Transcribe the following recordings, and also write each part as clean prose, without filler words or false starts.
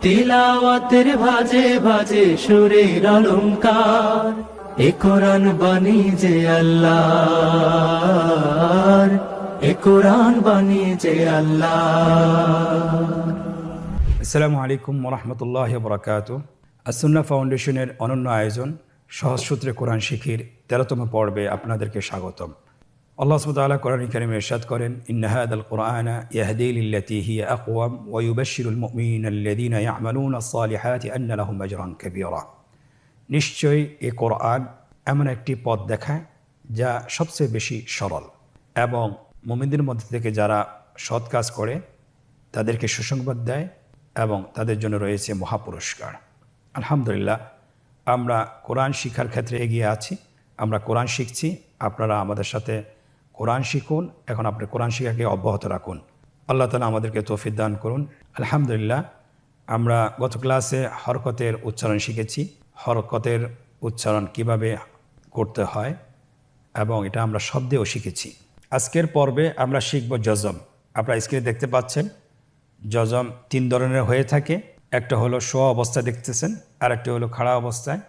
তিলাওয়াতের ভাজে ভাজে সুরের অলংকার, এ কোরআন বাণী যে আল্লাহর, এ কোরআন বাণী যে আল্লাহর। আসসালামু আলাইকুম ওয়া রাহমাতুল্লাহি ওয়া বারাকাতুহু। আসুন্না ফাউন্ডেশনের অনন্য আয়োজন সহজ সূত্রে কোরআন শিখির 13তম পর্বে আপনাদেরকে স্বাগতম। আল্লাহ সুবহানাহু ওয়া তাআলা কোরআনুল কারীমে ইরশাদ করেন, ইন্না হাযাল কুরআনা ইয়াহদি লিল্লাতী হিয়া আকওয়াম ওয়া ইউবাশশিরুল মুমিনিনা আল্লাযীনা ইয়া'মালুনাস সালিহাতি আন্না লাহুম আজরান কাবীরা। নিশ্চয়ই এ কোরআন এমন একটি পথ দেখায় যা সবচেয়ে বেশি সরল, এবং মুমিনদের মধ্যে থেকে যারা সৎ কাজ করে তাদেরকে সুসংবাদ দেয় এবং তাদের জন্য রয়েছে মহাপুরস্কার। আলহামদুলিল্লাহ, আমরা কোরআন শিক্ষার ক্ষেত্রে এগিয়ে আছি। আমরা কোরআন শিখছি, আপনারা আমাদের সাথে কোরআন শিখুন। এখন আপনি কোরআন শিক্ষাকে অব্যাহত রাখুন। আল্লাহ তাআলা আমাদেরকে তৌফিক দান করুন। আলহামদুলিল্লাহ, আমরা গত ক্লাসে হরকতের উচ্চারণ শিখেছি। হরকতের উচ্চারণ কিভাবে করতে হয় এবং এটা আমরা শব্দেও শিখেছি। আজকের পর্বে আমরা শিখব জজম। আপনারা স্ক্রিনে দেখতে পাচ্ছেন, জজম 3 ধরনের হয়ে থাকে। একটা হলো শোয়া অবস্থায় দেখতেছেন, আরেকটি হলো খাড়া অবস্থায়,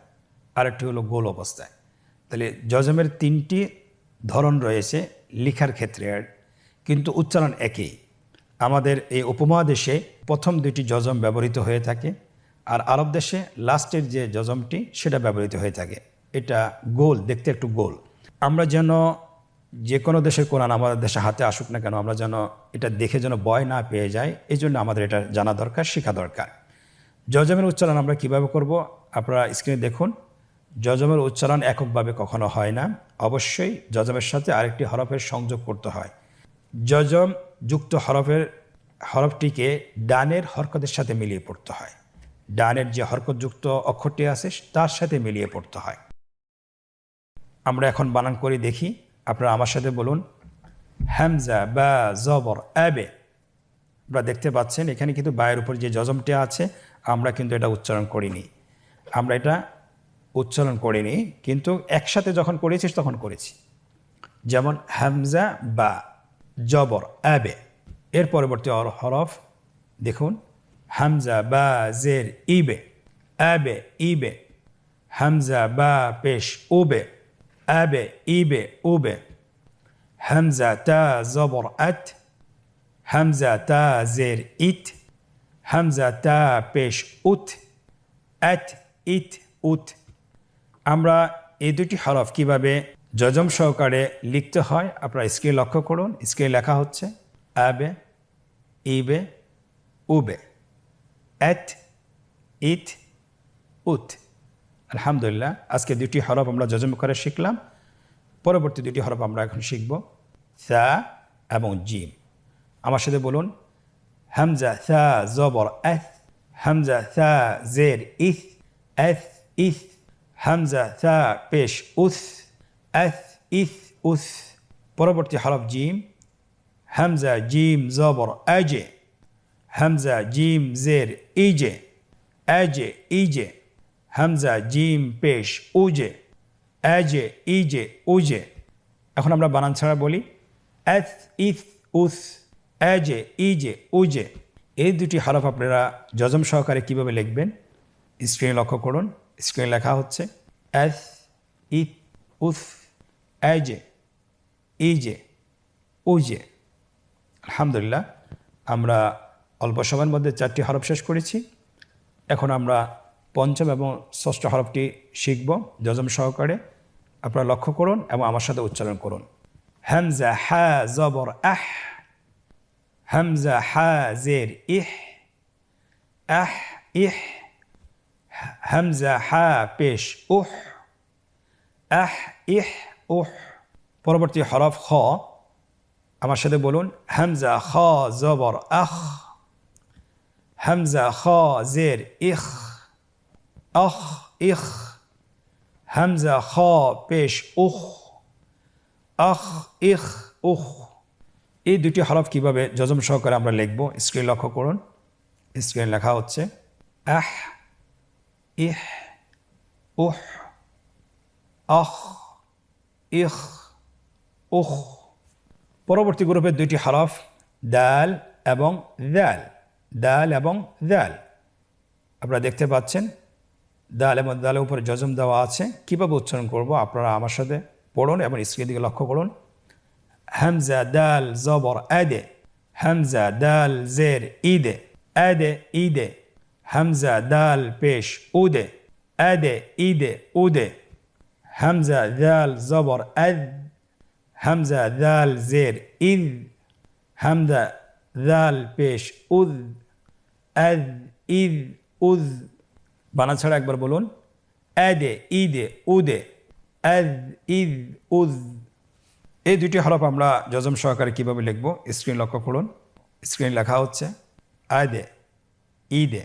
আরেকটি হলো গোল অবস্থায়। তাহলে জজমের 3টি ধরন রয়েছে লেখার ক্ষেত্রে, কিন্তু উচ্চারণ একই। আমাদের এই উপমহাদেশে প্রথম 2টি জজম ব্যবহৃত হয়ে থাকে, আর আরব দেশে লাস্টের যে জজমটি সেটা ব্যবহৃত হয়ে থাকে। এটা গোল, দেখতে একটু গোল। আমরা যেন যে কোনো দেশের কোরআন আমাদের দেশে হাতে আসুক না কেন, আমরা যেন এটা দেখে যেন ভয় না পেয়ে যাই, এই জন্য আমাদের এটা জানা দরকার, শেখা দরকার। জজমের উচ্চারণ আমরা কিভাবে করব আপনারা স্ক্রিনে দেখুন। জজমের উচ্চারণ এককভাবে কখনো হয় না, অবশ্যই জজমের সাথে আরেকটি হরফের সংযোগ করতে হয়। জজম যুক্ত হরফটিকে ডানের হরকতের সাথে মিলিয়ে পড়তে হয়। ডানের যে হরকতযুক্ত অক্ষরটি আছে তার সাথে মিলিয়ে পড়তে হয়। আমরা এখন বানান করে দেখি, আপনারা আমার সাথে বলুন। হামজা বা জবর আবে। আপনারা দেখতে পাচ্ছেন এখানে কিন্তু বায়ের উপর যে জজমটি আছে আমরা কিন্তু এটা উচ্চারণ করিনি। আমরা এটা উচ্চারণ করিনি, কিন্তু একসাথে যখন করেছি তখন করেছি। যেমন হামজা বা জবর আবে। এর পরবর্তী হরফ দেখুন, হামজা বা জের ইবে, আবে ইবে। হামজা বা পেশ উবে, আবে ইবে উবে। হামজা তা জবর আত, হামজা তা জের ইত। হামজা তা পেশ উত, আত ইত উত। আমরা এই 2টি হরফ কিভাবে জজম সহকারে লিখতে হয় আপনারা স্ক্রিনে লক্ষ্য করুন। স্ক্রিনে লেখা হচ্ছে আবে ইবে উবে, আত ইত উত। আলহামদুলিল্লাহ, আজকে 2টি হরফ আমরা জজম করে শিখলাম। পরবর্তী 2টি হরফ আমরা এখন শিখব, সা এবং জিম। আমার সাথে বলুন, হামজা সা জবর আথ, হামজা সা জের ইথ, আথ ইথ। হামজা সা পেশ উস, আথ ইথ উস। পরবর্তী হরফ জিম, হামজা জিম জবর আজে, হামজা জিম জের ইজে, আজে ইজে। হামজা জিম পেশ উজে, আজে ইজে উজে। এখন আমরা বানান ছাড়া বলি, আথ ইথ উস, আজে ইজে উজে। এই 2টি হরফ আপনারা জজম সহকারে কিভাবে লিখবেন স্ক্রিনে লক্ষ্য করুন। স্ক্রিনে লেখা হচ্ছে আথ ইথ উস, আজে ইজে উজে। আলহামদুলিল্লাহ, আমরা অল্প সময়ের মধ্যে 4টি হরফ শেষ করেছি। এখন আমরা 5ম এবং 6ষ্ঠ হরফটি শিখব জজম সহকারে। আপনারা লক্ষ্য করুন এবং আমার সাথে উচ্চারণ করুন। হামজা হা জবর আহ, হামজা হা জের ইহ, আহ ইহ। হামজা হা পেশ উহ, আহ ইহ উহ। পরবর্তী হরফ খ, আমার সাথে বলুন। হামজা খ জবর আখ, হামজা খ জের ইখ, আখ ইখ। হামজা খ পেশ উখ, আখ ইখ উখ। এই 2টি হরফ কিভাবে জজম সহকারে আমরা লিখব স্ক্রিনে লক্ষ্য করুন। স্ক্রিনে লেখা হচ্ছে আহ ইহ উহ, আখ ইখ উখ। পরবর্তী গ্রুপের 2টি হরফ দাল এবং দাল, দাল এবং দাল। আপনারা দেখতে পাচ্ছেন দাল এবং দালের উপরে জজম দেওয়া আছে। কীভাবে উচ্চারণ করব আপনারা আমার সাথে পড়ুন এবং স্ক্রিনের দিকে লক্ষ্য করুন। হামজা দাল জবর আদে, হামজা দাল জের ইদে, আদে ইদে, হামজা দাল পেশ উদে, আদে ইদে উদে, হামজা দাল জবর আদ, হামজা দাল জের ইদ, হামজা দাল পেশ উদ, আদ ইদ উদ। বানান ছাড়া একবার বলুন, আদে ইদে উদে, আদ ইদ উদ। এই দুটি হরফ আমরা জজম সহকারে কীভাবে লিখব স্ক্রিন লক্ষ্য করুন। স্ক্রিন লেখা হচ্ছে আদে ইদে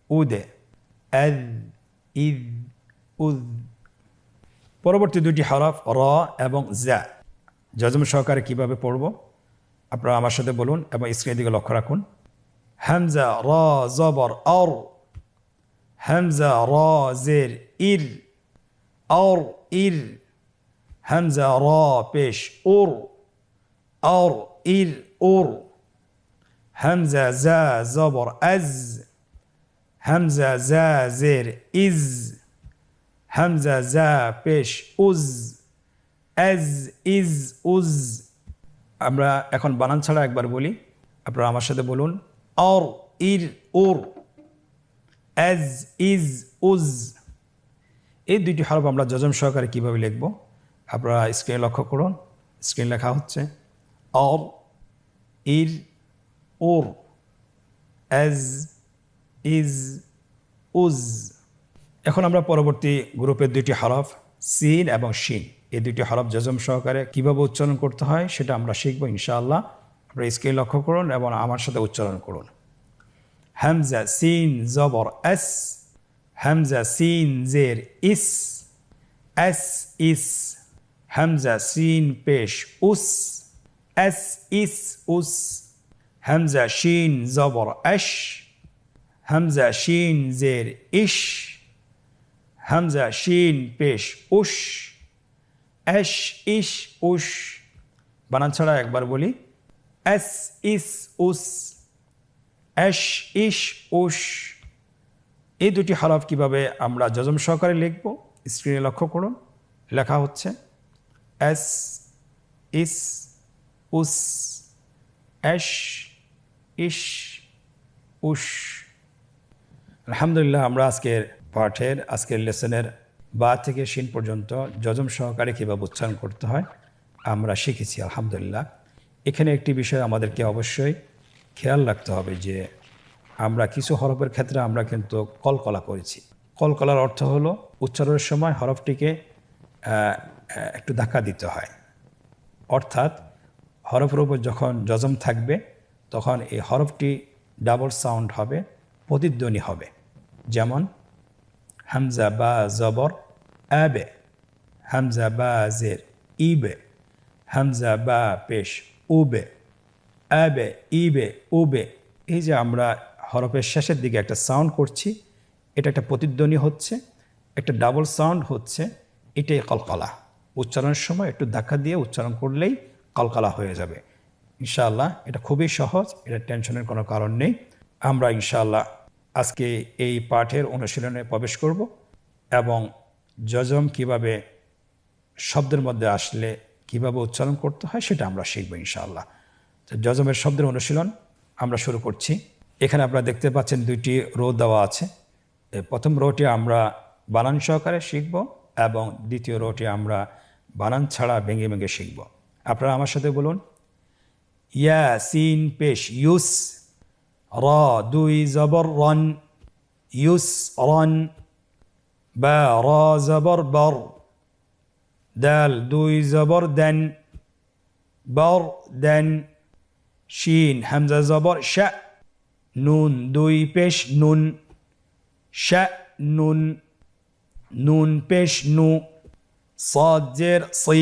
উদে, আদ ইদ উদ। পরবর্তী দুটি হরফ র এবং জা জজম সহকারে কীভাবে পড়ব আপনারা আমার সাথে বলুন এবং স্ক্রিনের দিকে লক্ষ্য রাখুন। হামজা র জবর অর, হামজা র জের ইর, অর ইর, হামজা র পেশ উর, অর ইর উর, হামজা জা জবর আজ, হামজা জা জের ইজ, হামজা জা পেশ উজ, আজ ইজ উজ। আমরা এখন বানান ছাড়া একবার বলি, আপনারা আমার সাথে বলুন অর ইর উর, আজ ইজ উজ। এই দুইটি হরফ আমরা জজম সহকারে কীভাবে লিখব আপনারা স্ক্রিনে লক্ষ্য করুন। স্ক্রিন লেখা হচ্ছে অর ইর উর, আজ ইজ উজ। এখন আমরা পরবর্তী গ্রুপের দুইটি হরফ সিন এবং শিন, এই দুইটি হরফ জজম সহকারে কীভাবে উচ্চারণ করতে হয় সেটা আমরা শিখব ইনশাআল্লাহ। আপনারা স্ক্রিন লক্ষ্য করুন এবং আমার সাথে উচ্চারণ করুন। হামজা সিন জবর এস, হামজা সিন জের ইস, এস ইস, হামজা সিন পেশ উস, এস ইস উস, হামজা শিন জবর এশ, হামজা শিন জের ইশ, হামজা শিন পেশ উশ, এশ ইশ উশ। বানান ছাড়া একবার বলি এস ইস উস, এশ ইশ উশ। এই দুটি হরফ কিভাবে আমরা জজম সহকারে লিখব স্ক্রিনে লক্ষ্য করুন। লেখা হচ্ছে এস ইস উস, এশ ইশ উশ। আলহামদুলিল্লাহ আমরা আজকের লেসনের বা থেকে শিন পর্যন্ত জজম সহকারে কীভাবে উচ্চারণ করতে হয় আমরা শিখেছি আলহামদুলিল্লাহ। এখানে একটি বিষয় আমাদেরকে অবশ্যই খেয়াল রাখতে হবে যে আমরা কিছু হরফের ক্ষেত্রে আমরা কিন্তু কলকলা করেছি। কলকলার অর্থ হলো উচ্চারণের সময় হরফটিকে একটু ধাক্কা দিতে হয়, অর্থাৎ হরফের উপর যখন জজম থাকবে তখন এই হরফটি ডাবল সাউন্ড হবে, প্রতিধ্বনি হবে। যেমন হামজা বা জবর আবে, হামজা বা জের ইবে, হামজা বা পেশ উবে, আবে ইবে উবে। এই যে আমরা হরফের শেষের দিকে একটা সাউন্ড করছি, এটা একটা প্রতিধ্বনি হচ্ছে, একটা ডাবল সাউন্ড হচ্ছে, এটাই কলকলা। উচ্চারণের সময় একটু ধাক্কা দিয়ে উচ্চারণ করলেই কলকলা হয়ে যাবে ইনশাআল্লাহ। এটা খুবই সহজ, এটা টেনশনের কোনো কারণ নেই। আমরা ইনশাআল্লাহ আজকে এই পাঠের অনুশীলনে প্রবেশ করব এবং জজম কিভাবে শব্দের মধ্যে আসলে কিভাবে উচ্চারণ করতে হয় সেটা আমরা শিখব ইনশাআল্লাহ। তো জজমের শব্দের অনুশীলন আমরা শুরু করছি। এখানে আপনারা দেখতে পাচ্ছেন দুইটি রো দেওয়া আছে। প্রথম রোটি আমরা বানান সহকারে শিখব এবং দ্বিতীয় রোটি আমরা বানান ছাড়া ভেঙে ভেঙে শিখব। আপনারা আমার সাথে বলুন ইয়া সিন পেশ ইউস, র দুই জবর রন, ইউস রন, বা র জবর বর, দাল দুই জবর দেন, বর দেন, শিন হামজা জবর শা, নুন দুই পেশ নুন, শা নুন, নুন পেশ নু, صاد জের সি,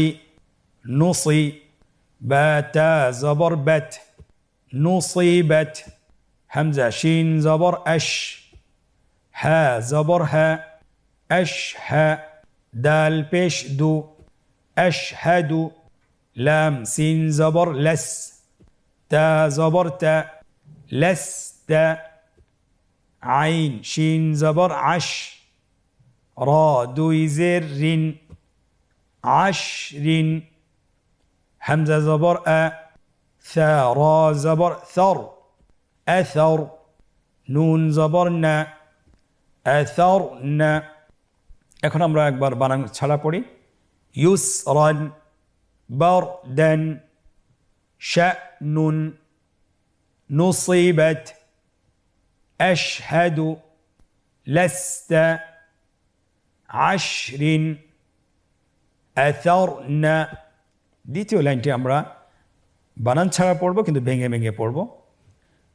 নুসি, বা তা জবর বেত, নুসিবাত, হামজা শিন জবর আশ, হা জবর হা, আশ হা, দাল পেশ দু, আশহাদু, লাম সিন জবর লস, তা জবর তা, লসতা, আইন শিন জবর আশ র দুই জের রিন আশ রিন হামজা জবর আ থা র জবর থর আথর নুন জবর না আথর না। এখন আমরা একবার বানান ছাড়া পড়ি ইউসরান বারদান শা'নুন নুসিবাত আশহাদু লাস্তা আশরিন আথরনা। দ্বিতীয় লাইনটি আমরা বানান ছাড়া পড়ব কিন্তু ভেঙে ভেঙে পড়ব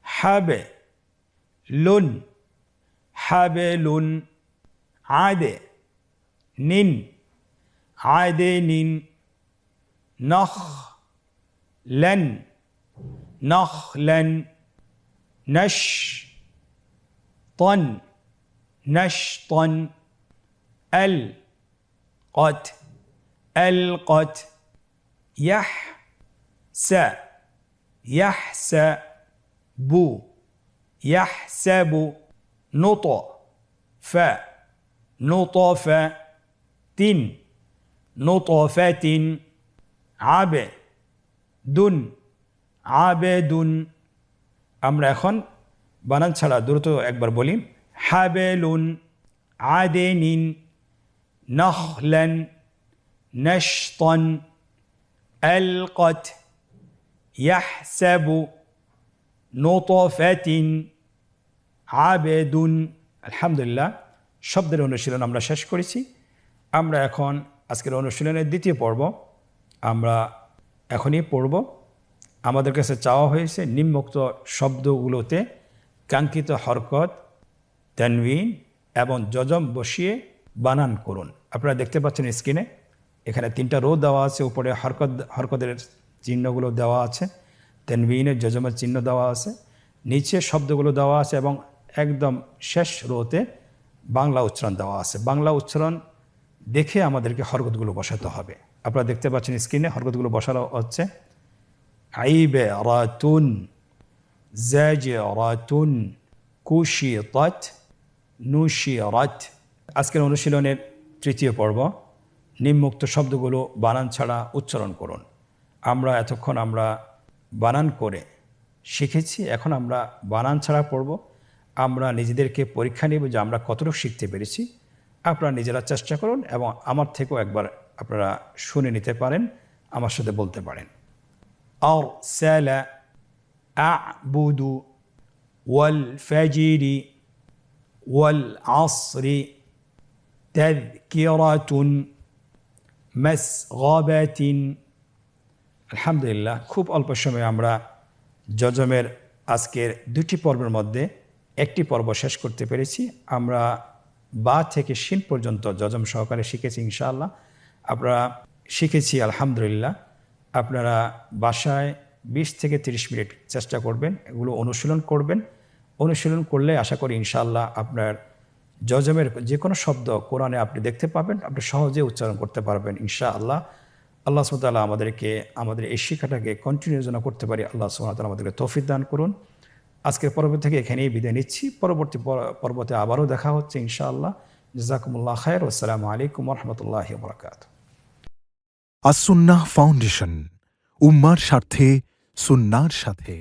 হাবে লুন হাবে লুন আদে নিন আদে নিন নখ লেন নখ লেন নশ তন নশ তন এল কত এল কত ইয়াহ সা ইয়াহ সা বু ইয়াহ সাবু নুত ফা নুতফ তিন নুতফাতিন আবে দুন আবেদুন। আমরা এখন বানান ছাড়া দ্রুত একবার বলি হাবেলুন আদেনিন নখলান নশতন আলকত ইয়াহসাবু নুতফাতিন আবেদুন। আলহামদুলিল্লাহ, শব্দের অনুশীলন আমরা শেষ করেছি। আমরা এখন আজকের অনুশীলনের দ্বিতীয় পর্ব আমরা এখনই পড়ব। আমাদের কাছে চাওয়া হয়েছে নিম্নোক্ত শব্দগুলোতে কাঙ্ক্ষিত হরকত তানবিন এবং যজম বসিয়ে বানান করুন। আপনারা দেখতে পাচ্ছেন স্ক্রিনে এখানে 3টা রো দেওয়া আছে, উপরে হরকতের চিহ্নগুলো দেওয়া আছে, তানবিনের যজমের চিহ্ন দেওয়া আছে, নিচে শব্দগুলো দেওয়া আছে এবং একদম শেষ রোতে বাংলা উচ্চারণ দেওয়া আছে। বাংলা উচ্চারণ দেখে আমাদেরকে হরকতগুলো বসাতে হবে। আপনারা দেখতে পাচ্ছেন স্ক্রিনে হরকতগুলো বসানো হচ্ছে আইবে রাতুন জাজে রাতুন কুশিতাত নুশিরাত। আজকের অনুশীলনের তৃতীয় পর্ব নিম্নোক্ত শব্দগুলো বানান ছাড়া উচ্চারণ করুন। আমরা এতক্ষণ আমরা বানান করে শিখেছি, এখন আমরা বানান ছাড়া পড়ব। আমরা নিজেদেরকে পরীক্ষা নেব যে আমরা কতটুকু শিখতে পেরেছি। আপনারা নিজেরা চেষ্টা করুন এবং আমার থেকেও একবার আপনারা শুনে নিতে পারেন, আমার সাথে বলতে পারেন। আরসালা আ'বুদু ওয়াল ফাজরি ওয়াল আসরি তাযকিরাতুন মাসগাবাতিন। আলহামদুলিল্লাহ, খুব অল্প সময়ে আমরা যজমের আজকের 2টি পর্বের মধ্যে একটি পর্ব শেষ করতে পেরেছি। আমরা বা থেকে শিন পর্যন্ত যজম সহকারে শিখেছি ইনশাআল্লাহ। আপনারা শিখেছি আলহামদুলিল্লাহ। আপনারা বাসায় 20 থেকে 30 মিনিট চেষ্টা করবেন, এগুলো অনুশীলন করবেন। অনুশীলন করলে আশা করি ইনশাআল্লাহ আপনার যজমের যে কোনো শব্দ কোরআনে আপনি দেখতে পাবেন, আপনি সহজে উচ্চারণ করতে পারবেন ইনশাআল্লাহ। আল্লাহ সুবহানাহু ওয়া তাআলা আমাদেরকে আমাদের এই শিক্ষাটাকে কন্টিনিউ যেন করতে পারি আল্লাহ সুবহানাহু ওয়া তাআলা আমাদেরকে তৌফিক দান করুন। আজকের পর্ব থেকে এখানেই বিদায় নিচ্ছি। পরবর্তী পর্বতে আবারও দেখা হচ্ছে ইনশাআল্লাহ। জাযাকুমুল্লাহ খায়র। আসসালামু আলাইকুম ওয়া রাহমাতুল্লাহি ওয়া বারাকাতুহু। আস-সুন্নাহ ফাউন্ডেশন, উম্মার স্বার্থে সুন্নাহর সাথে।